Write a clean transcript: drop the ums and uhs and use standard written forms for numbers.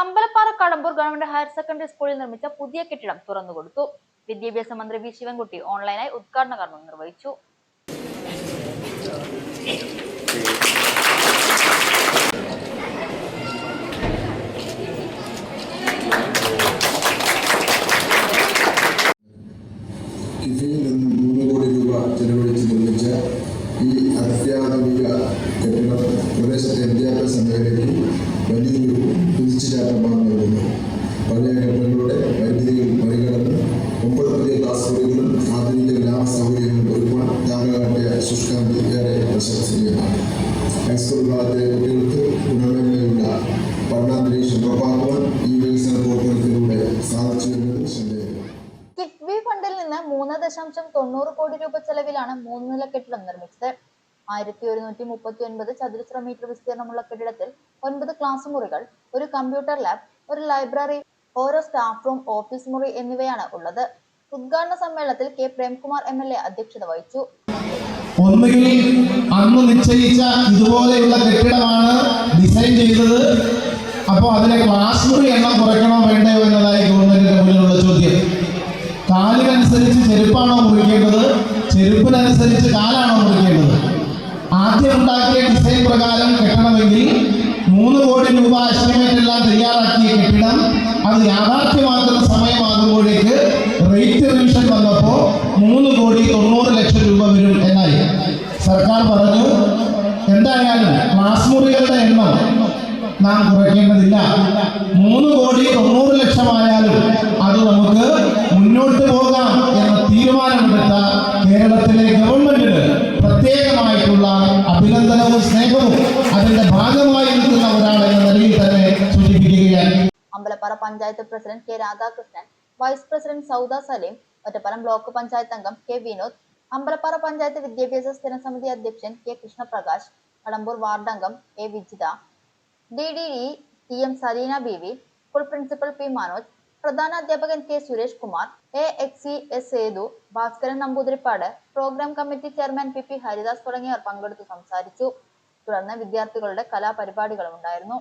Ambalappara Kadambur government higher secondary സ്കൂളിൽ നിർമ്മിച്ച പുതിയ കെട്ടിടം തുറന്നുകൊടുത്തു. വിദ്യാഭ്യാസ മന്ത്രി വി ശിവൻകുട്ടി ഓൺലൈനായി ഉദ്ഘാടന കർമ്മം നിർവഹിച്ചു. ചെലവഴിച്ച് നിർമ്മിച്ച ഈ അത്യാധുനിക കെട്ടിടം പ്രദേശത്തെ വിദ്യാഭ്യാസ മേഖലയ്ക്ക് വലിയൊരു കുതിച്ചുചാട്ടമാണ് നൽകുന്നത്. പഴയ കെട്ടിടങ്ങളുടെ പരിമിതികൾ മറികടന്ന് 9 പുതിയ ക്ലാസ് മുറികളും ആധുനിക ഗ്രാമ സൗകര്യങ്ങളും ഒരുപാട് താമരകാട്ടിയ ശുഷ്കാന്തി ഏറെ പ്രശംസനീയമാണ്. ഹൈസ്കൂൾ വിഭാഗത്തിലെ കുട്ടികൾക്ക് ഗുണമേന്മയുള്ള പഠനാന്തരീക്ഷം ഉറപ്പാക്കുവാൻ ഈ വികസന പ്രവർത്തനത്തിലൂടെ സാധിച്ചു വരുന്നത് ശ്രദ്ധേയമാണ്. കിഫ്ബി ഫണ്ടിൽ നിന്ന് 3.90 കോടി രൂപ ചെലവിലാണ് 3 നില കെട്ടിടം നിർമ്മിച്ചത്. 1139 ചതുരശ്ര മീറ്റർ വിസ്തീർണമുള്ള കെട്ടിടത്തിൽ 9 ക്ലാസ് മുറികൾ, ഒരു കമ്പ്യൂട്ടർ ലാബ്, ഒരു ലൈബ്രറി, ഓരോ സ്റ്റാഫ് റൂം, ഓഫീസ് മുറി എന്നിവയാണ് ഉള്ളത്. ഉദ്ഘാടന സമ്മേളനത്തിൽ കെ പ്രേംകുമാർ MLA അധ്യക്ഷത വഹിച്ചു. ഒന്നുകിൽ അന്ന് നിശ്ചയിച്ച ഇതുപോലെയുള്ള കെട്ടിടമാണ് ഡിസൈൻ ചെയ്തത്, അപ്പോൾ അതിലെ ക്ലാസ് മുറി എണ്ണം കുറയ്ക്കണോ വേണ്ടയോ എന്നതായി ഗവൺമെന്റിന്റെ മുന്നിലുള്ള ചോദ്യം. കാലിനനുസരിച്ച് ചെരുപ്പാണോ മുറിക്കേണ്ടത്, ചെരുപ്പിനനുസരിച്ച് കാലാണോ മുറിക്കേണ്ടത്? ആദ്യം ഉണ്ടാക്കിയ ഡിസൈൻ പ്രകാരം കെട്ടണമെങ്കിൽ 3 കോടി രൂപ എസ്റ്റിമേറ്റ് എല്ലാം തയ്യാറാക്കിയ കെട്ടിടം അത് യാഥാർത്ഥ്യമാക്കുന്ന സമയമാകുമ്പോഴേക്ക് റേറ്റ് റിവിഷൻ വന്നപ്പോൾ 3,90,00,000 രൂപ വരും എന്നായി. സർക്കാർ പറഞ്ഞു എന്തായാലും ക്ലാസ് മുറികളുടെ എണ്ണം നാം കുറയ്ക്കേണ്ടതില്ല, 3,90,00,000 ആയാലും അത് നമുക്ക് മുന്നോട്ട് പോകാം എന്ന തീരുമാനമെടുത്ത കേരളത്തിലെ ഗവൺമെന്റിന് പ്രത്യേകമായിട്ടുള്ള അഭിനന്ദനവും സ്നേഹവും അതിന്റെ ഭാഗമായി നിൽക്കുന്ന ഒരാളെന്ന നിലയിൽ തന്നെ സൂചിപ്പിക്കുകയാണ്. Ambalappara panchayat president K Radhakrishnan, vice president Sauda Saleem, Ottapalam block panchayat അംഗം കെ വിനോദ്, അമ്പലപ്പാറ പഞ്ചായത്ത് വിദ്യാഭ്യാസ സ്ഥിരം സമിതി അധ്യക്ഷൻ കെ കൃഷ്ണപ്രകാശ്, കടമ്പൂർ വാർഡ് അംഗം A Vijitha, DDE TM Saleena Beevi, school principal P Manoj, പ്രധാന അധ്യാപകൻ K Suresh Kumar, AXE S Sethu, Bhaskaran Namboothiripad, programme committee chairman PP Haridas തുടങ്ങിയവർ പങ്കെടുത്തു സംസാരിച്ചു. തുടർന്ന് വിദ്യാർത്ഥികളുടെ കലാപരിപാടികളും ഉണ്ടായിരുന്നു.